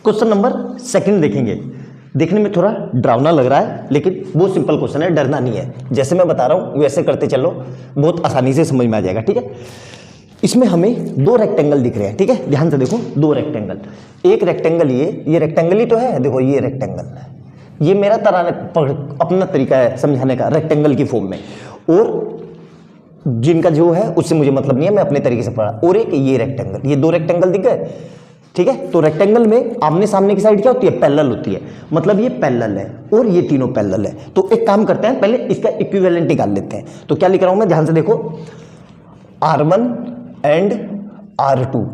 Question number second देखेंगे। देखने में थोड़ा डरावना लग रहा है लेकिन बहुत सिंपल क्वेश्चन है, डरना नहीं है। जैसे मैं बता रहा हूँ वैसे करते चलो, बहुत आसानी से समझ में आ जाएगा। ठीक है, इसमें हमें दो रेक्टेंगल दिख रहे हैं। ठीक है, ध्यान से देखो, दो रेक्टेंगल। एक रेक्टेंगल ये रेक्टेंगल ही तो है। देखो ये रेक्टेंगल, ये मेरा अपना तरीका है समझाने का रेक्टेंगल की फॉर्म में, और जिनका जो है उससे मुझे मतलब नहीं है, मैं अपने तरीके से पढ़ा। और एक ये रेक्टेंगल, ये दो रेक्टेंगल दिख गए। ठीक है, तो रेक्टेंगल में आमने सामने की साइड क्या होती है? पैरेलल होती है, मतलब ये पैरेलल है और ये तीनों पैरेलल है। तो एक काम करते हैं, पहले इसका इक्विवेलेंट निकाल लेते हैं। तो क्या लिख रहा हूं मैं, ध्यान से देखो, R1 and R2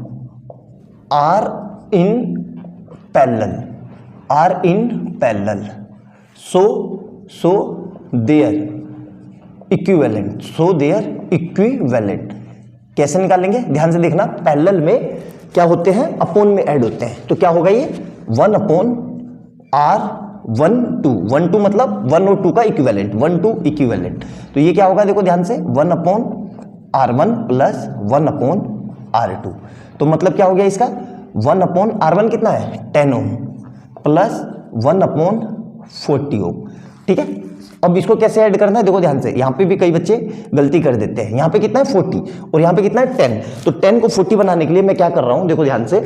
are in parallel, so their equivalent. कैसे निकालेंगे? ध्यान से देखना, पैरेलल में क्या होते हैं? अपॉन में ऐड होते हैं। तो क्या होगा ये 1/R12 मतलब 1 और 2 का इक्विवेलेंट, 1 2 इक्विवेलेंट। तो ये क्या होगा? देखो ध्यान से, 1/R1 प्लस 1/R2। तो मतलब क्या हो गया इसका? 1/R1 कितना है? 10 ओम प्लस 1/40 ओम। ठीक है, अब इसको कैसे ऐड करना है? देखो ध्यान से, यहां पे भी कई बच्चे गलती कर देते हैं। यहां पे कितना है? 40 और यहां पे कितना है? 10। तो 10 को 40 बनाने के लिए मैं क्या कर रहा हूं? देखो ध्यान से,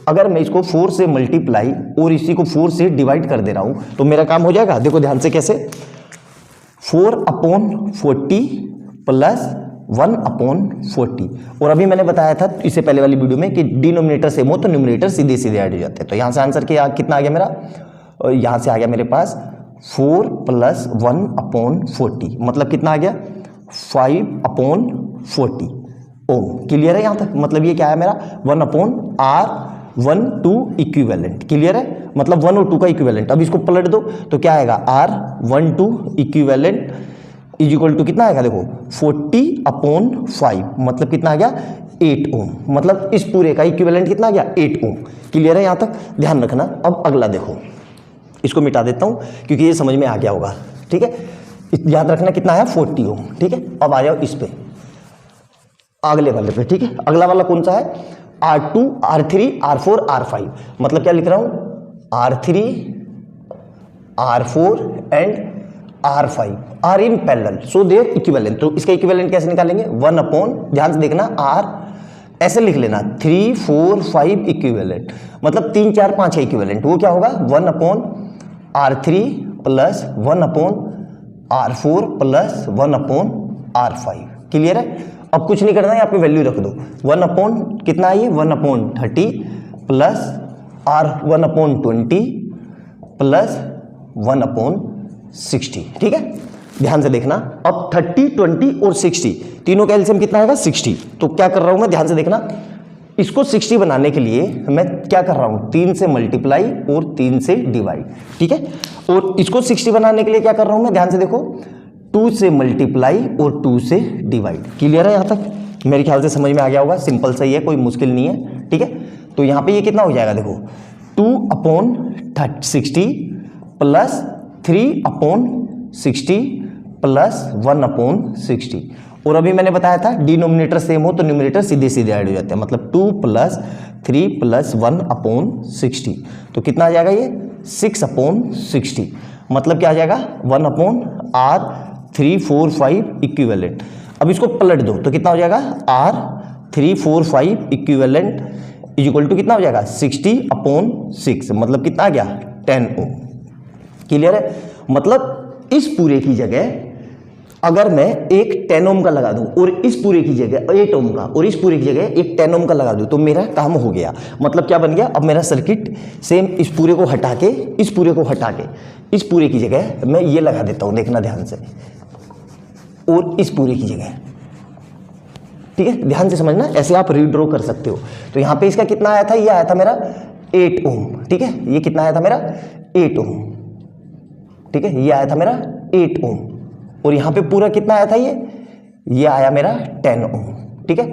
अगर मैं इसको 4 से मल्टीप्लाई और इसी को 4 से डिवाइड कर दे रहा हूं तो मेरा काम हो जाएगा। देखो ध्यान से कैसे, 4/40 प्लस 1/40। और अभी मैंने बताया था इससे पहले वाली वीडियो में कि डिनोमिनेटर सेम हो तो न्यूमरेटर सीधे सीधे ऐड हो जाते हैं। तो यहां से आंसर कितना आ गया मेरा? यहां से आ गया मेरे पास 4 प्लस 1/40, मतलब कितना आ गया? 5/40 ओम। क्लियर है यहां तक? मतलब ये क्या है मेरा? 1/R12 equivalent. क्लियर है, मतलब 1 और 2 का इक्विवेलेंट। अब इसको पलट दो तो क्या आएगा? R12 equivalent is equal to कितना आएगा? देखो 40/5, मतलब कितना आ गया? 8 ओम। मतलब इस पूरे का इक्विवेलेंट कितना आ गया? 8 ओम। क्लियर है यहां तक? ध्यान रखना। अब अगला देखो, इसको मिटा देता हूं क्योंकि ये समझ में आ गया होगा। ठीक है, याद रखना कितना है? 40 ओम। ठीक है, अब आ जाओ इस पे, अगले वाले पे। ठीक है, अगला वाला कौन सा है? R2 R3 R4 R5। मतलब क्या लिख रहा हूं? R3 R4 and R5 are in parallel, so their equivalent. तो इसका इक्विवेलेंट कैसे निकालेंगे? 1/, ध्यान से देखना, R ऐसे लिख लेना, 3 4 5 इक्विवेलेंट, मतलब 3 4 5 है इक्विवेलेंट। वो क्या होगा? 1/R3 plus 1/R4 plus 1/R5। Clear है? अब कुछ नहीं करना है, यहाँ पे वैल्यू रख दो। 1/ कितना है ये? 1/30 प्लस R1/20 प्लस 1/60। ठीक है, ध्यान से देखना। अब 30 20 और 60 तीनों का एलसीएम कितना आएगा? 60। तो क्या कर रहा हूं मैं? ध्यान से देखना, इसको 60 बनाने के लिए मैं क्या कर रहा हूं? 3 से मल्टीप्लाई और 3 से डिवाइड। ठीक है, और इसको 60 बनाने के लिए क्या कर रहा हूं मैं? ध्यान से देखो, 2 से मल्टीप्लाई और 2 से डिवाइड। क्लियर है यहां तक? मेरे ख्याल से समझ में आ गया होगा, सिंपल सही है, कोई मुश्किल नहीं है। ठीक है, तो यहां पे ये कितना हो जाएगा? देखो 2/60 प्लस 3/60 प्लस 1/60। और अभी मैंने बताया था डिनोमिनेटर सेम हो तो न्यूमरेटर सीधे सीधे ऐड हो जाते हैं, मतलब 2 प्लस 3 प्लस 1/60। तो कितना आ जाएगा ये? 6/60। मतलब क्या आ जाएगा? 1/R3 4 5 equivalent. अब इसको पलट दो तो कितना हो जाएगा? R3 4 5 equivalent is equal to कितना हो जाएगा? 60/6, मतलब कितना आ गया? 10 ओम। क्लियर है? मतलब इस पूरे की जगह अगर मैं एक 10 ओम का लगा दूं और इस पूरे की जगह 8 ओम का और इस पूरे की जगह एक 10 ओम का लगा दूं तो मेरा काम हो गया। मतलब क्या बन गया? अब मेरा सर्किट सेम इस पूरे को हटा के इस पूरे को हटा के इस पूरे की जगह मैं ये लगा देता हूं, देखना ध्यान से, और इस पूरे की जगह। ठीक है, ध्यान से समझना, ऐसे आप रीड्रॉ कर सकते हो। तो यहां पे इसका कितना आया था? ये आया था मेरा 8 ओम। ठीक है, ये कितना आया था मेरा? 8 ओम। ठीक है, ये आया था मेरा 8 ओम, और यहां पे पूरा कितना आया था? ये आया मेरा 10 ओम। ठीक है,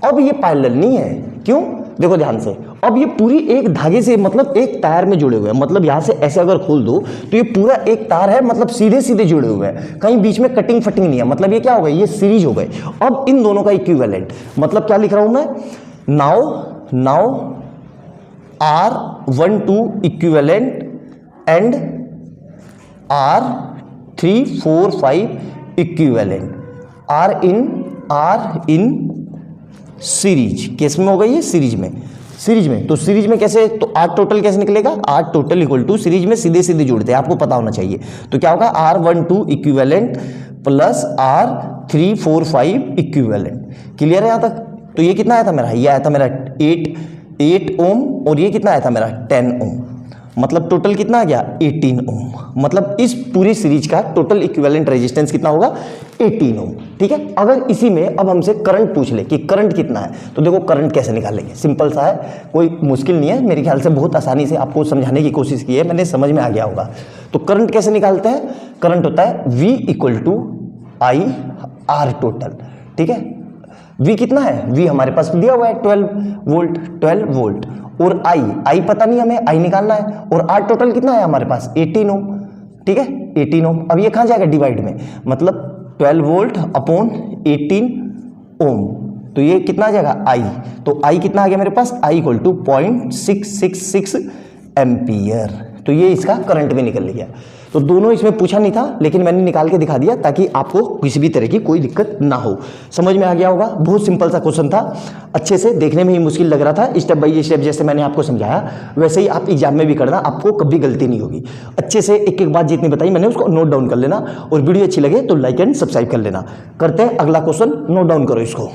अब ये पैरेलल नहीं है, क्यों? देखो ध्यान से, अब ये पूरी एक धागे से, मतलब एक तार में जुड़े हुए हैं। मतलब यहां से ऐसे अगर खोल दो तो ये पूरा एक तार है, मतलब सीधे सीधे जुड़े हुए हैं, कहीं बीच में कटिंग फटिंग नहीं है। मतलब ये क्या हो गए? ये सीरीज हो गए। अब इन दोनों का इक्विवेलेंट, मतलब क्या लिख रहा हूं मैं? Now R12 equivalent and R3, 4, 5 equivalent are in series. किस में होगा ये? सीरीज में। सीरीज में, तो सीरीज में कैसे? तो आर टोटल कैसे निकलेगा? R total equal to series में सीधे सीधे जोड़ते हैं, आपको पता होना चाहिए। तो क्या होगा? R12 equivalent plus R3, 4, 5 equivalent. Clear है यहाँ तक? तो ये कितना आया था मेरा? ये आया था मेरा 8 ओम, और ये कितना आया था मेरा? 10 ओम। मतलब टोटल कितना आ गया? 18 ओम। मतलब इस पूरी सीरीज का टोटल इक्विवेलेंट रेजिस्टेंस कितना होगा? 18 ओम। ठीक है। अगर इसी में अब हमसे करंट पूछ ले कि करंट कितना है, तो देखो करंट कैसे निकालेंगे। सिंपल सा है, कोई मुश्किल नहीं है, मेरे ख्याल से बहुत आसानी से आपको समझाने की कोशिश की है मैंने, समझ में आ गया होगा। तो करंट कैसे निकालते हैं? करंट होता है V equal to I R total. ठीक है। V कितना है? V हमारे पास दिया हुआ है 12 वोल्ट, और I पता नहीं हमें, I निकालना है। और R टोटल कितना है हमारे पास? 18 ओम। ठीक है, 18 ओम। अब ये कहाँ जाएगा? डिवाइड में, मतलब 12 वोल्ट अपॉन 18 ओम। तो ये कितना आ जाएगा? I। तो I कितना आ गया मेरे पास? I equal to 0.666 ampere. तो ये इसका करंट भी निकल गया। तो दोनों इसमें पूछा नहीं था, लेकिन मैंने निकाल के दिखा दिया ताकि आपको किसी भी तरह की कोई दिक्कत ना हो। समझ में आ गया होगा। बहुत सिंपल सा क्वेश्चन था, अच्छे से, देखने में ही मुश्किल लग रहा था। स्टेप बाय स्टेप जैसे मैंने आपको समझाया वैसे ही आप एग्जाम में भी करना, आपको कभी गलती नहीं होगी। अच्छे से एक एक बात जितनी बताई मैंने उसको नोट डाउन कर लेना, और वीडियो अच्छी लगे तो लाइक एंड सब्सक्राइब कर लेना। करते हैं अगला क्वेश्चन, नोट डाउन करो इसको।